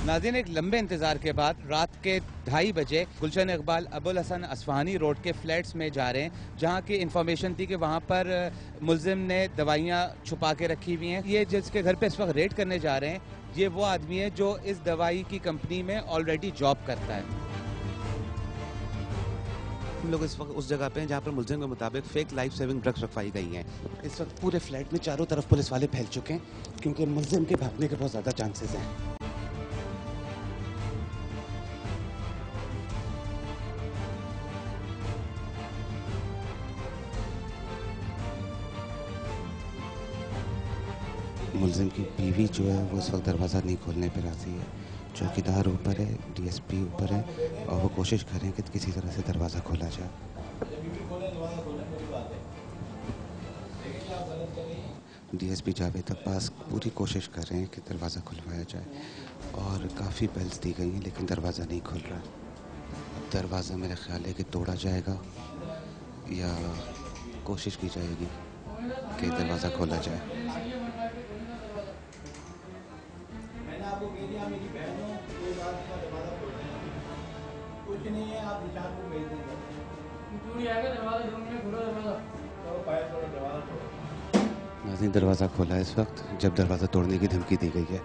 नाज़रीन, एक लंबे इंतजार के बाद रात के 2:30 बजे गुलशन इकबाल अबुल हसन असफहानी रोड के फ्लैट्स में जा रहे हैं, जहां की इंफॉर्मेशन थी कि वहां पर मुलजिम ने दवाइयां छुपा के रखी हुई हैं। ये जिसके घर पे इस वक्त रेड करने जा रहे हैं, ये वो आदमी है जो इस दवाई की कंपनी में ऑलरेडी जॉब करता है। हम लोग इस वक्त उस जगह पे हैं जहाँ पर मुलजिम के मुताबिक फेक लाइफ सेविंग ड्रग्स रखवाई गई हैं। इस वक्त पूरे फ्लैट में चारों तरफ पुलिस वाले फैल चुके हैं, क्योंकि मुलजिम के भागने के बहुत ज़्यादा चांसेस हैं। मुलजिम की बीवी जो है वो इस वक्त दरवाज़ा नहीं खोलने पर राजी है। चौकीदार ऊपर है, डीएसपी ऊपर है और वो कोशिश कर रहे हैं कि किसी तरह से दरवाज़ा खोला जाए। डीएसपी जावेद अब्बास पूरी कोशिश कर रहे हैं कि दरवाज़ा खुलवाया जाए और काफ़ी बेल्स दी गई हैं, लेकिन दरवाज़ा नहीं खुल रहा। अब दरवाज़ा मेरा ख्याल है कि तोड़ा जाएगा या कोशिश की जाएगी कि दरवाज़ा खोला जाए। आपको कह दिया मेरी बहनों कोई बात का दरवाजा खोलना है, कुछ नहीं है, आप निशान को भेज देंगे। चोरी आएगा दरवाजा ढूंढने, खोलो दरवाजा, तो पाया थोड़ा दरवाजा खोलो। नाज़रीन, दरवाज़ा खोला है इस वक्त, जब दरवाज़ा तोड़ने की धमकी दी गई है।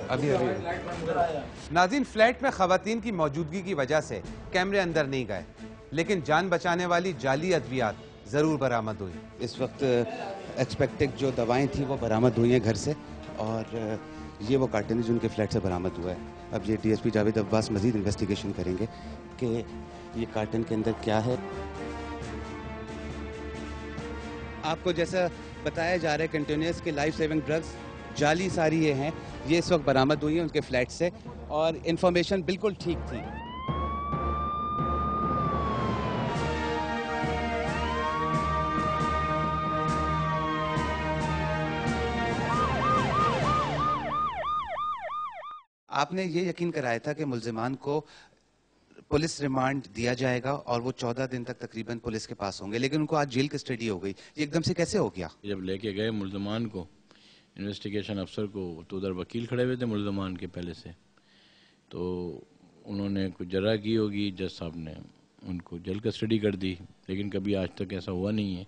अभी नाज़रीन, फ्लैट में खवातीन की मौजूदगी की वजह से कैमरे अंदर नहीं गए, लेकिन जान बचाने वाली जाली अद्वियात ज़रूर बरामद हुई। इस वक्त एक्सपेक्टेड जो दवाएं थी वो बरामद हुई हैं घर से, और ये वो कार्टन जो उनके फ्लैट से बरामद हुआ है। अब ये डीएसपी जावेद अब्बास मजीद इन्वेस्टिगेशन करेंगे कि ये कार्टन के अंदर क्या है। आपको जैसा बताया जा रहा है, कंटिन्यूस के लाइफ सेविंग ड्रग्स जाली सारी ये हैं, ये इस वक्त बरामद हुई हैं उनके फ्लैट से, और इन्फॉर्मेशन बिल्कुल ठीक थी। आपने ये यकीन कराया था कि मुल्जिमान को पुलिस रिमांड दिया जाएगा और वो 14 दिन तक तकरीबन पुलिस के पास होंगे, लेकिन उनको आज जेल कस्टडी हो गई। ये एकदम से कैसे हो गया? जब लेके गए मुल्जिमान को, इन्वेस्टिगेशन अफसर को, तो उधर वकील खड़े हुए थे मुल्जिमान के पहले से, तो उन्होंने कुछ जरा की होगी, जज साहब ने उनको जेल कस्टडी कर दी। लेकिन कभी आज तक ऐसा हुआ नहीं है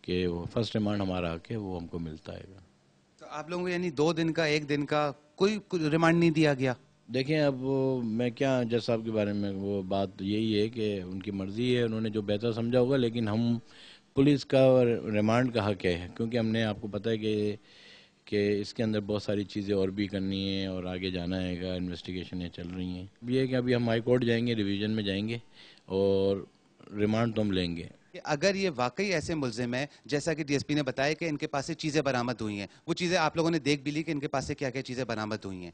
कि वो फर्स्ट रिमांड हमारा आके वो हमको मिलता है। तो आप लोगों को यानी 2 दिन का, 1 दिन का कोई रिमांड नहीं दिया गया? देखें, अब वो मैं क्या जज साहब के बारे में, वो बात यही है कि उनकी मर्ज़ी है, उन्होंने जो बेहतर समझा होगा, लेकिन हम पुलिस का रिमांड का हक है, क्योंकि हमने आपको पता है कि इसके अंदर बहुत सारी चीज़ें और भी करनी है और आगे जाना है, इन्वेस्टिगेशन चल रही हैं। ये है कि अभी हम हाई कोर्ट जाएंगे, रिवीजन में जाएंगे और रिमांड तो हम लेंगे। अगर ये वाकई ऐसे मुल्जिम है जैसा कि डीएसपी ने बताया कि इनके पास से चीज़ें बरामद हुई हैं, वो चीज़ें आप लोगों ने देख भी ली कि इनके पास से क्या क्या चीज़ें बरामद हुई हैं,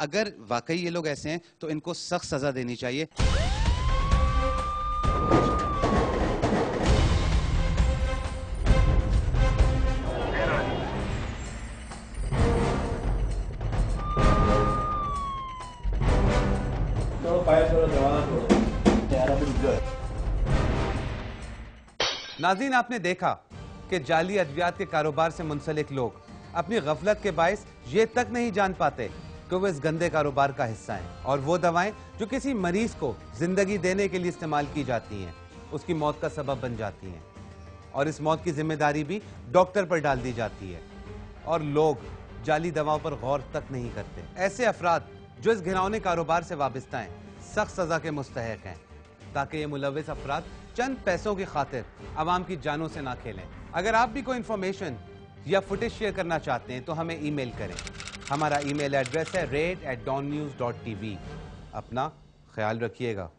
अगर वाकई ये लोग ऐसे हैं तो इनको सख्त सज़ा देनी चाहिए। नाज़रीन, आपने देखा कि जाली अद्वियात के कारोबार से मुंसलिक लोग अपनी गफलत के बायस ये तक नहीं जान पाते कि वो इस गंदे कारोबार का हिस्सा हैं, और वो दवाएं जो किसी मरीज को जिंदगी देने के लिए इस्तेमाल की जाती हैं, उसकी मौत का सबब बन जाती हैं, और इस मौत की जिम्मेदारी भी डॉक्टर पर डाल दी जाती है, और लोग जाली दवाओं पर गौर तक नहीं करते। ऐसे अफराद जो इस घिनौने कारोबार से वाबस्ता हैं, सख्त सजा के मुस्तहक हैं, ताकि ये मुलविस अफराद चंद पैसों की खातिर आवाम की जानों से ना खेलें। अगर आप भी कोई इंफॉर्मेशन या फुटेज शेयर करना चाहते हैं तो हमें ईमेल करें। हमारा ईमेल एड्रेस है raid@dawnnews.tv। अपना ख्याल रखिएगा।